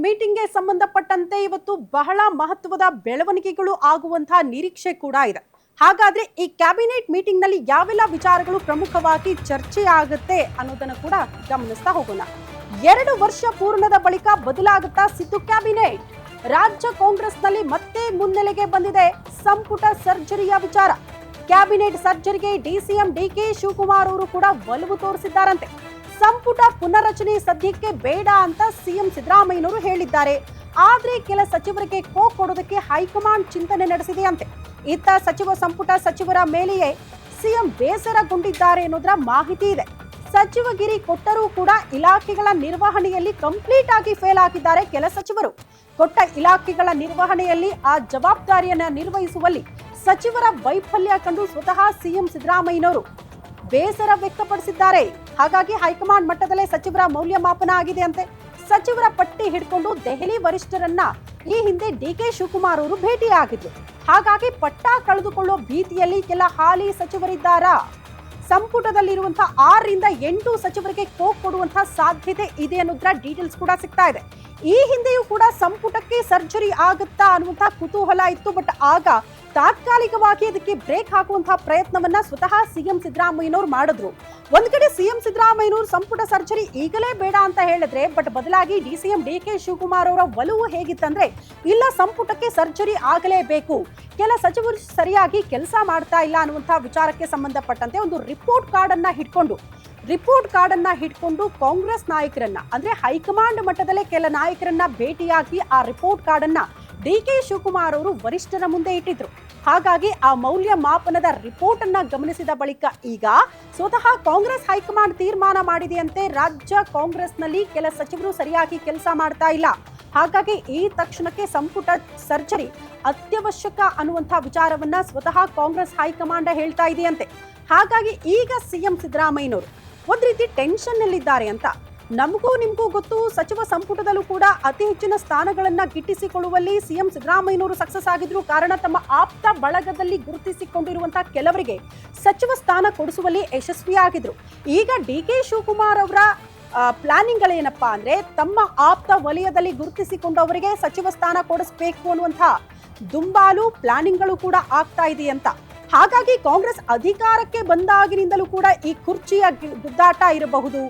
ಮೀಟಿಂಗ್ಗೆ ಸಂಬಂಧಪಟ್ಟಂತೆ ಇವತ್ತು ಬಹಳ ಮಹತ್ವದ ಬೆಳವಣಿಗೆಗಳು ಆಗುವಂತಹ ನಿರೀಕ್ಷೆ ಕೂಡ ಇದೆ. ಹಾಗಾದ್ರೆ ಈ ಕ್ಯಾಬಿನೆಟ್ ಮೀಟಿಂಗ್ ನಲ್ಲಿ ಯಾವೆಲ್ಲ ವಿಚಾರಗಳು ಪ್ರಮುಖವಾಗಿ ಚರ್ಚೆ ಆಗುತ್ತೆ ಅನ್ನೋದನ್ನ ಕೂಡ ಗಮನಿಸ್ತಾ ಹೋಗೋಣ. 2 ವರ್ಷ ಪೂರ್ಣದ ಬಳಿಕ ಬದಲಾಗುತ್ತಾ ಸಿದ್ದು ಕ್ಯಾಬಿನೆಟ್. ರಾಜ್ಯ ಕಾಂಗ್ರೆಸ್ನಲ್ಲಿ ಮತ್ತೆ ಮುನ್ನೆಲೆಗೆ ಬಂದಿದೆ ಸಂಪುಟ ಸರ್ಜರಿಯ ವಿಚಾರ. ಕ್ಯಾಬಿನೆಟ್ ಸರ್ಜರಿಗೆ ಡಿಸಿಎಂ ಡಿಕೆ ಶಿವಕುಮಾರ್ ಅವರು ಕೂಡ ಒಲವು ತೋರಿಸಿದ್ದಾರಂತೆ. ಸಂಪುಟ ಪುನರ್ರಚನೆ ಸದ್ಯಕ್ಕೆ ಬೇಡ ಅಂತ ಸಿಎಂ ಸಿದ್ದರಾಮಯ್ಯನವರು ಹೇಳಿದ್ದಾರೆ. ಆದ್ರೆ ಕೆಲ ಸಚಿವರಿಗೆ ಕೊಡೋದಕ್ಕೆ ಹೈಕಮಾಂಡ್ ಚಿಂತನೆ ನಡೆಸಿದೆಯಂತೆ. ಇತ್ತ ಸಚಿವ ಸಂಪುಟ ಸಚಿವರ ಮೇಲೆಯೇ ಸಿಎಂ ಬೇಸರಗೊಂಡಿದ್ದಾರೆ ಅನ್ನೋದರ ಮಾಹಿತಿ ಇದೆ. ಸಚಿವಗಿರಿ ಕೊಟ್ಟರೂ ಕೂಡ ಇಲಾಖೆಗಳ ನಿರ್ವಹಣೆಯಲ್ಲಿ ಕಂಪ್ಲೀಟ್ ಆಗಿ ಫೇಲ್ ಆಗಿದ್ದಾರೆ ಕೆಲ ಸಚಿವರು. ಕೊಟ್ಟ ಇಲಾಖೆಗಳ ನಿರ್ವಹಣೆಯಲ್ಲಿ ಆ ಜವಾಬ್ದಾರಿಯನ್ನ ನಿರ್ವಹಿಸುವಲ್ಲಿ ಸಚಿವರ ವೈಫಲ್ಯ ಕಂಡು ಸ್ವತಃ ಸಿಎಂ ಸಿದ್ದರಾಮಯ್ಯನವರು ಬೇಸರ ವ್ಯಕ್ತಪಡಿಸಿದ್ದಾರೆ. ಹಾಗಾಗಿ ಹೈಕಮಾಂಡ್ ಮಟ್ಟದಲ್ಲೇ ಸಚಿವರ ಮೌಲ್ಯಮಾಪನ ಆಗಿದೆ ಅಂತೆ. ಸಚಿವರ ಪಟ್ಟಿ ಹಿಡ್ಕೊಂಡು ದೆಹಲಿ ವರಿಷ್ಠರನ್ನ ಈ ಹಿಂದೆ ಡಿಕೆ ಶಿವಕುಮಾರ್ ಅವರು ಭೇಟಿಯಾಗಿದ್ರು. ಹಾಗಾಗಿ ಪಟ್ಟ ಕಳೆದುಕೊಳ್ಳೋ ಭೀತಿಯಲ್ಲಿ ಕೆಲ ಹಾಲಿ ಸಚಿವರಿದ್ದಾರಾ? ಸಂಪುಟದಲ್ಲಿರುವಂತಹ 6 ರಿಂದ 8 ಸಚಿವರಿಗೆ ಕೊಡುವಂತಹ ಸಾಧ್ಯತೆ ಇದೆ ಅನ್ನೋದ್ರ ಡೀಟೇಲ್ಸ್ ಕೂಡ ಸಿಗ್ತಾ ಇದೆ. ಈ ಹಿಂದೆಯೂ ಕೂಡ ಸಂಪುಟಕ್ಕೆ ಸರ್ಜರಿ ಆಗುತ್ತಾ ಅನ್ನುವಂತಹ ಕುತೂಹಲ ಇತ್ತು. ಬಟ್ ಆಗ ತಾತ್ಕಾಲಿಕವಾಗಿ ಅದಕ್ಕೆ ಬ್ರೇಕ್ ಹಾಕುವಂತಹ ಪ್ರಯತ್ನವನ್ನ ಸ್ವತಃ ಸಿಎಂ ಸಿದ್ದರಾಮಯ್ಯನವರು ಮಾಡಿದ್ರು. ಒಂದ್ ಕಡೆ ಸಿಎಂ ಸಿದ್ದರಾಮಯ್ಯನವರು ಸಂಪುಟ ಸರ್ಜರಿ ಈಗಲೇ ಬೇಡ ಅಂತ ಹೇಳಿದ್ರೆ, ಬಟ್ ಬದಲಾಗಿ ಡಿಸಿಎಂ ಡಿಕೆ ಶಿವಕುಮಾರ್ ಅವರ ಒಲವು ಹೇಗಿತ್ತಂದ್ರೆ, ಇಲ್ಲ ಸಂಪುಟಕ್ಕೆ ಸರ್ಜರಿ ಆಗಲೇಬೇಕು, ಕೆಲ ಸಚಿವರು ಸರಿಯಾಗಿ ಕೆಲಸ ಮಾಡ್ತಾ ಇಲ್ಲ ಅನ್ನುವಂತಹ ವಿಚಾರಕ್ಕೆ ಸಂಬಂಧಪಟ್ಟಂತೆ ಒಂದು ರಿಪೋರ್ಟ್ ಕಾರ್ಡ್ ಅನ್ನ ಹಿಡ್ಕೊಂಡು ಕಾಂಗ್ರೆಸ್ ನಾಯಕರನ್ನ ಅಂದ್ರೆ ಹೈಕಮಾಂಡ್ ಮಟ್ಟದಲ್ಲೇ ಕೆಲ ನಾಯಕರನ್ನ ಭೇಟಿಯಾಗಿ ಆ ರಿಪೋರ್ಟ್ ಕಾರ್ಡ್ ಅನ್ನ ಡಿಕೆ ಶಿವಕುಮಾರ್ ಅವರು ವರಿಷ್ಠರ ಮುಂದೆ ಇಟ್ಟಿದ್ರು. ಹಾಗಾಗಿ ಆ ಮೌಲ್ಯಮಾಪನದ ರಿಪೋರ್ಟ್ ಅನ್ನ ಗಮನಿಸಿದ ಬಳಿಕ ಈಗ ಸ್ವತಃ ಕಾಂಗ್ರೆಸ್ ಹೈಕಮಾಂಡ್ ತೀರ್ಮಾನ ಮಾಡಿದೆಯಂತೆ, ರಾಜ್ಯ ಕಾಂಗ್ರೆಸ್ನಲ್ಲಿ ಕೆಲ ಸಚಿವರು ಸರಿಯಾಗಿ ಕೆಲಸ ಮಾಡ್ತಾ ಇಲ್ಲ, ಹಾಗಾಗಿ ಈ ತಕ್ಷಣಕ್ಕೆ ಸಂಪುಟ ಸರ್ಜರಿ ಅತ್ಯವಶ್ಯಕ ಅನ್ನುವಂತಹ ವಿಚಾರವನ್ನ ಸ್ವತಃ ಕಾಂಗ್ರೆಸ್ ಹೈಕಮಾಂಡ್ ಹೇಳ್ತಾ ಇದೆಯಂತೆ. ಹಾಗಾಗಿ ಈಗ ಸಿಎಂ ಸಿದ್ದರಾಮಯ್ಯನವರು ಒಂದ್ ರೀತಿ ಟೆನ್ಷನ್ ನಲ್ಲಿದ್ದಾರೆ ಅಂತ. ನಮಗೂ ನಿಮಗೂ ಗೊತ್ತು, ಸಚಿವ ಸಂಪುಟದಲ್ಲೂ ಕೂಡ ಅತಿ ಹೆಚ್ಚಿನ ಸ್ಥಾನಗಳನ್ನ ಗಿಟ್ಟಿಸಿಕೊಳ್ಳುವಲ್ಲಿ ಸಿಎಂ ಸಿದ್ದರಾಮಯ್ಯನವರು ಸಕ್ಸಸ್ ಆಗಿದ್ರು. ಕಾರಣ ತಮ್ಮ ಆಪ್ತ ಬಳಗದಲ್ಲಿ ಗುರುತಿಸಿಕೊಂಡಿರುವಂತಹ ಕೆಲವರಿಗೆ ಸಚಿವ ಸ್ಥಾನ ಕೊಡಿಸುವಲ್ಲಿ ಯಶಸ್ವಿಯಾಗಿದ್ರು. ಈಗ ಡಿಕೆ ಶಿವಕುಮಾರ್ ಅವರ ಪ್ಲಾನಿಂಗ್ ಗಳೇನಪ್ಪಾ ಅಂದ್ರೆ, ತಮ್ಮ ಆಪ್ತ ವಲಯದಲ್ಲಿ ಗುರುತಿಸಿಕೊಂಡವರಿಗೆ ಸಚಿವ ಸ್ಥಾನ ಕೊಡಿಸಬೇಕು ಅನ್ನುವಂತಹ ದುಂಬಾಲು ಪ್ಲಾನಿಂಗ್ಗಳು ಕೂಡ ಆಗ್ತಾ ಇದೆಯಂತ. ಹಾಗಾಗಿ ಕಾಂಗ್ರೆಸ್ ಅಧಿಕಾರಕ್ಕೆ ಬಂದಾಗಿನಿಂದಲೂ ಕೂಡ ಈ ಕುರ್ಚಿಯ ಗುದ್ದಾಟ ಇರಬಹುದು,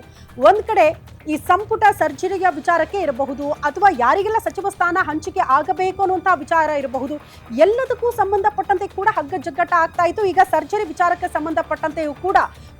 ಒಂದ್ ಕಡೆ ಈ ಸಂಪುಟ ಸರ್ಜರಿಯ ವಿಚಾರಕ್ಕೆ ಇರಬಹುದು, ಅಥವಾ ಯಾರಿಗೆಲ್ಲ ಸಚಿವ ಸ್ಥಾನ ಹಂಚಿಕೆ ಆಗಬೇಕು ಅನ್ನುವಂತಹ ವಿಚಾರ ಇರಬಹುದು, ಎಲ್ಲದಕ್ಕೂ ಸಂಬಂಧಪಟ್ಟಂತೆ ಕೂಡ ಹಗ್ಗ ಜಗ್ಗಾಟ ಆಗ್ತಾ ಇತ್ತು. ಈಗ ಸರ್ಜರಿ ವಿಚಾರಕ್ಕೆ ಸಂಬಂಧಪಟ್ಟಂತೆಯೂ ಕೂಡ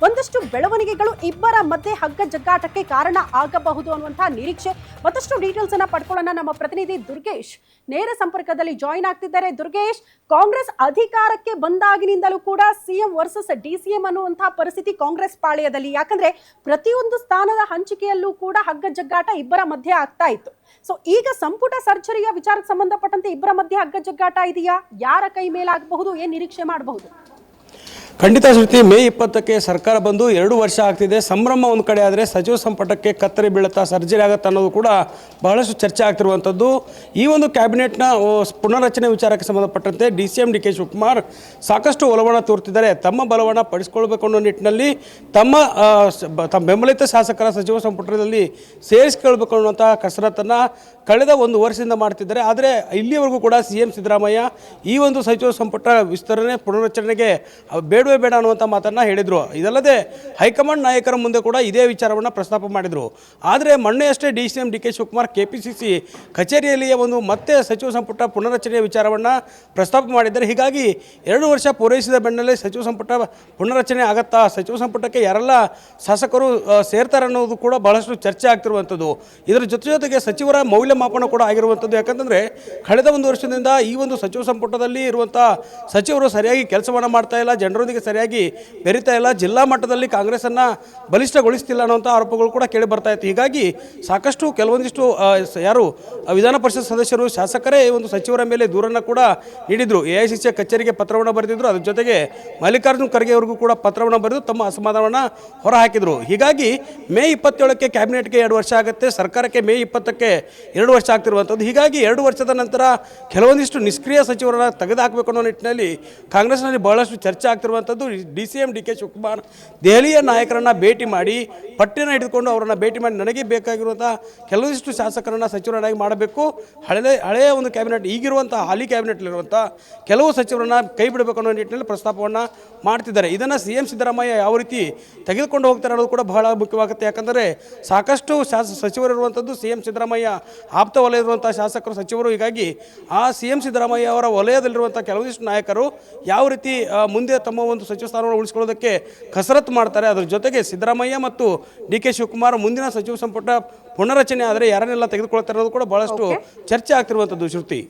ಒಂದಷ್ಟು ಬೆಳವಣಿಗೆಗಳು ಇಬ್ಬರ ಮಧ್ಯೆ ಹಗ್ಗ ಜಗ್ಗಾಟಕ್ಕೆ ಕಾರಣ ಆಗಬಹುದು ಅನ್ನುವಂತಹ ನಿರೀಕ್ಷೆ. ಮತ್ತಷ್ಟು ಡೀಟೇಲ್ಸ್ ಅನ್ನ ಪಡ್ಕೊಳ್ಳೋಣ. ನಮ್ಮ ಪ್ರತಿನಿಧಿ ದುರ್ಗೇಶ್ ನೇರ ಸಂಪರ್ಕದಲ್ಲಿ ಜಾಯಿನ್ ಆಗ್ತಿದ್ದಾರೆ. ದುರ್ಗೇಶ್, ಕಾಂಗ್ರೆಸ್ ಅಧಿಕಾರಕ್ಕೆ ಬಂದಾಗಿನಿಂದಲೂ ಕೂಡ ಸಿಎಂ ವರ್ಸಸ್ ಡಿಸಿಎಂ ಅನ್ನುವಂತಹ ಪರಿಸ್ಥಿತಿ ಕಾಂಗ್ರೆಸ್ ಪಾಳ್ಯದಲ್ಲಿ, ಯಾಕಂದ್ರೆ ಪ್ರತಿಯೊಂದು ಸ್ಥಾನದ ಹಂಚಿಕೆಯಲ್ಲೂ ಕೂಡ ಹಗ್ಗ ಜಗ್ಗಾಟ ಇಬ್ಬರ ಮಧ್ಯೆ ಆಗ್ತಾ ಇತ್ತು. ಸೊ ಈಗ ಸಂಪುಟ ಸರ್ಜರಿಯ ವಿಚಾರಕ್ಕೆ ಸಂಬಂಧಪಟ್ಟಂತೆ ಇಬ್ಬರ ಮಧ್ಯೆ ಹಗ್ಗ ಜಗ್ಗಾಟ ಇದೆಯಾ? ಯಾರ ಕೈ ಮೇಲಾಗಬಹುದು? ಏನ್ ನಿರೀಕ್ಷೆ ಮಾಡಬಹುದು? ಖಂಡಿತ ಶ್ರುತಿ, ಮೇ 20ಕ್ಕೆ ಸರ್ಕಾರ ಬಂದು 2 ವರ್ಷ ಆಗ್ತಿದೆ. ಸಂಭ್ರಮ ಒಂದು ಕಡೆ ಆದರೆ ಸಚಿವ ಸಂಪುಟಕ್ಕೆ ಕತ್ತರಿ ಬೀಳುತ್ತಾ ಸರ್ಜರಿ ಆಗುತ್ತೆ ಅನ್ನೋದು ಕೂಡ ಬಹಳಷ್ಟು ಚರ್ಚೆ ಆಗ್ತಿರುವಂಥದ್ದು. ಈ ಒಂದು ಕ್ಯಾಬಿನೆಟ್ನ ಪುನರ್ರಚನೆ ವಿಚಾರಕ್ಕೆ ಸಂಬಂಧಪಟ್ಟಂತೆ ಡಿಸಿಎಂ ಡಿಕೆ ಶಿವಕುಮಾರ್ ಸಾಕಷ್ಟು ಒಲವನ್ನು ತೋರ್ತಿದ್ದಾರೆ. ತಮ್ಮ ಬಲವನ್ನು ಪಡಿಸ್ಕೊಳ್ಬೇಕು ಅನ್ನೋ ನಿಟ್ಟಿನಲ್ಲಿ ತಮ್ಮ ಬೆಂಬಲಿತ ಶಾಸಕರ ಸಚಿವ ಸಂಪುಟದಲ್ಲಿ ಸೇರಿಸಿಕೊಳ್ಬೇಕು ಅನ್ನುವಂಥ ಕಸರತ್ತನ್ನು ಕಳೆದ 1 ವರ್ಷದಿಂದ ಮಾಡ್ತಿದ್ದಾರೆ. ಆದರೆ ಇಲ್ಲಿಯವರೆಗೂ ಕೂಡ ಸಿಎಂ ಸಿದ್ದರಾಮಯ್ಯ ಈ ಒಂದು ಸಚಿವ ಸಂಪುಟ ವಿಸ್ತರಣೆ ಪುನರ್ರಚನೆಗೆ ಬೇಡ ಅನ್ನುವಂಥ ಮಾತನ್ನು ಹೇಳಿದರು. ಇದಲ್ಲದೆ ಹೈಕಮಾಂಡ್ ನಾಯಕರ ಮುಂದೆ ಕೂಡ ಇದೇ ವಿಚಾರವನ್ನು ಪ್ರಸ್ತಾಪ ಮಾಡಿದರು. ಆದರೆ ಮೊನ್ನೆಯಷ್ಟೇ ಡಿಸಿಎಂ ಡಿಕೆ ಶಿವಕುಮಾರ್ ಕೆಪಿಸಿಸಿ ಕಚೇರಿಯಲ್ಲಿಯೇ ಮತ್ತೆ ಸಚಿವ ಸಂಪುಟ ಪುನರ್ರಚನೆಯ ವಿಚಾರವನ್ನು ಪ್ರಸ್ತಾಪ ಮಾಡಿದ್ದಾರೆ. ಹೀಗಾಗಿ 2 ವರ್ಷ ಪೂರೈಸಿದ ಬೆನ್ನಲ್ಲೇ ಸಚಿವ ಸಂಪುಟ ಪುನರ್ರಚನೆ ಆಗತ್ತಾ, ಸಚಿವ ಸಂಪುಟಕ್ಕೆ ಯಾರೆಲ್ಲ ಶಾಸಕರು ಸೇರ್ತಾರೆ ಅನ್ನೋದು ಕೂಡ ಬಹಳಷ್ಟು ಚರ್ಚೆ ಆಗ್ತಿರುವಂಥದ್ದು. ಇದರ ಜೊತೆಗೆ ಸಚಿವರ ಮೌಲ್ಯಮಾಪನ ಕೂಡ ಆಗಿರುವಂಥದ್ದು. ಯಾಕಂತಂದರೆ ಕಳೆದ 1 ವರ್ಷದಿಂದ ಈ ಒಂದು ಸಚಿವ ಸಂಪುಟದಲ್ಲಿ ಇರುವಂಥ ಸಚಿವರು ಸರಿಯಾಗಿ ಕೆಲಸವನ್ನು ಮಾಡ್ತಾ ಇಲ್ಲ, ಜನರೊಂದಿಗೆ ಸರಿಯಾಗಿ ಬೆರೀತಾ ಇಲ್ಲ, ಜಿಲ್ಲಾ ಮಟ್ಟದಲ್ಲಿ ಕಾಂಗ್ರೆಸ್ಸನ್ನು ಬಲಿಷ್ಠಗೊಳಿಸ್ತಿಲ್ಲ ಅನ್ನೋಂಥ ಆರೋಪಗಳು ಕೂಡ ಕೇಳಿ ಬರ್ತಾ ಇತ್ತು. ಹೀಗಾಗಿ ಸಾಕಷ್ಟು ಕೆಲವೊಂದಿಷ್ಟು ಯಾರು ವಿಧಾನ ಪರಿಷತ್ ಸದಸ್ಯರು ಶಾಸಕರೇ ಒಂದು ಸಚಿವರ ಮೇಲೆ ದೂರನ್ನು ಕೂಡ ನೀಡಿದರು. ಎಐಸಿಸಿ ಕಚೇರಿಗೆ ಪತ್ರವನ್ನು ಬರೆದಿದ್ರು. ಅದ್ರ ಜೊತೆಗೆ ಮಲ್ಲಿಕಾರ್ಜುನ ಖರ್ಗೆ ಅವರಿಗೂ ಕೂಡ ಪತ್ರವನ್ನು ಬರೆದು ತಮ್ಮ ಅಸಮಾಧಾನವನ್ನು ಹೊರಹಾಕಿದರು. ಹೀಗಾಗಿ ಮೇ 27ಕ್ಕೆ ಕ್ಯಾಬಿನೆಟ್ಗೆ 2 ವರ್ಷ ಆಗುತ್ತೆ, ಸರ್ಕಾರಕ್ಕೆ ಮೇ 20ಕ್ಕೆ 2 ವರ್ಷ ಆಗ್ತಿರುವಂಥದ್ದು. ಹೀಗಾಗಿ 2 ವರ್ಷದ ನಂತರ ಕೆಲವೊಂದಿಷ್ಟು ನಿಷ್ಕ್ರಿಯ ಸಚಿವರನ್ನು ತೆಗೆದುಹಾಕಬೇಕು ಅನ್ನೋ ನಿಟ್ಟಿನಲ್ಲಿ ಕಾಂಗ್ರೆಸ್ನಲ್ಲಿ ಬಹಳಷ್ಟು ಚರ್ಚೆ ಆಗ್ತಿರುವಂಥ ಆಗ್ತಿರುವಂಥದ್ದು DCM DK ಶಿವಕುಮಾರ್ ದೆಹಲಿಯ ನಾಯಕರನ್ನು ಭೇಟಿ ಮಾಡಿ ಪಟ್ಟಿನ ಹಿಡಿದುಕೊಂಡು ಅವರನ್ನು ಭೇಟಿ ಮಾಡಿ ನನಗೆ ಬೇಕಾಗಿರುವಂಥ ಕೆಲವಿಷ್ಟು ಶಾಸಕರನ್ನು ಸಚಿವರನ್ನಾಗಿ ಮಾಡಬೇಕು, ಹಳೆಯ ಒಂದು ಕ್ಯಾಬಿನೆಟ್ ಈಗಿರುವಂಥ ಹಾಲಿ ಕ್ಯಾಬಿನೆಟ್ಲಿರುವಂಥ ಕೆಲವು ಸಚಿವರನ್ನು ಕೈ ಬಿಡಬೇಕು ಅನ್ನೋ ನಿಟ್ಟಿನಲ್ಲಿ ಪ್ರಸ್ತಾಪವನ್ನು ಮಾಡ್ತಿದ್ದಾರೆ. ಇದನ್ನು CM ಸಿದ್ದರಾಮಯ್ಯ ಯಾವ ರೀತಿ ತೆಗೆದುಕೊಂಡು ಹೋಗ್ತಾರೆ ಅನ್ನೋದು ಕೂಡ ಬಹಳ ಮುಖ್ಯವಾಗುತ್ತೆ. ಯಾಕಂದರೆ ಸಾಕಷ್ಟು ಸಚಿವರಿರುವಂಥದ್ದು CM ಸಿದ್ದರಾಮಯ್ಯ ಆಪ್ತ ವಲಯ ಇರುವಂಥ ಶಾಸಕರು ಸಚಿವರು. ಹೀಗಾಗಿ ಆ CM ಸಿದ್ದರಾಮಯ್ಯ ಅವರ ವಲಯದಲ್ಲಿರುವಂಥ ಕೆಲವಿಷ್ಟು ನಾಯಕರು ಯಾವ ರೀತಿ ಮುಂದೆ ತಮ್ಮ ಒಂದು ಸಚಿವ ಸ್ಥಾನವನ್ನು ಉಳಿಸ್ಕೊಳ್ಳೋದಕ್ಕೆ ಕಸರತ್ತು ಮಾಡ್ತಾರೆ. ಅದರ ಜೊತೆಗೆ ಸಿದ್ದರಾಮಯ್ಯ ಮತ್ತು DK ಶಿವಕುಮಾರ್ ಮುಂದಿನ ಸಚಿವ ಸಂಪುಟ ಪುನರಚನೆ ಆದರೆ ಯಾರನ್ನೆಲ್ಲ ತೆಗೆದುಕೊಳ್ತಾರೆ ಅನ್ನೋದು ಕೂಡ ಬಹಳಷ್ಟು ಚರ್ಚೆ ಆಗ್ತಿರುವಂಥದ್ದು ಶ್ರುತಿ.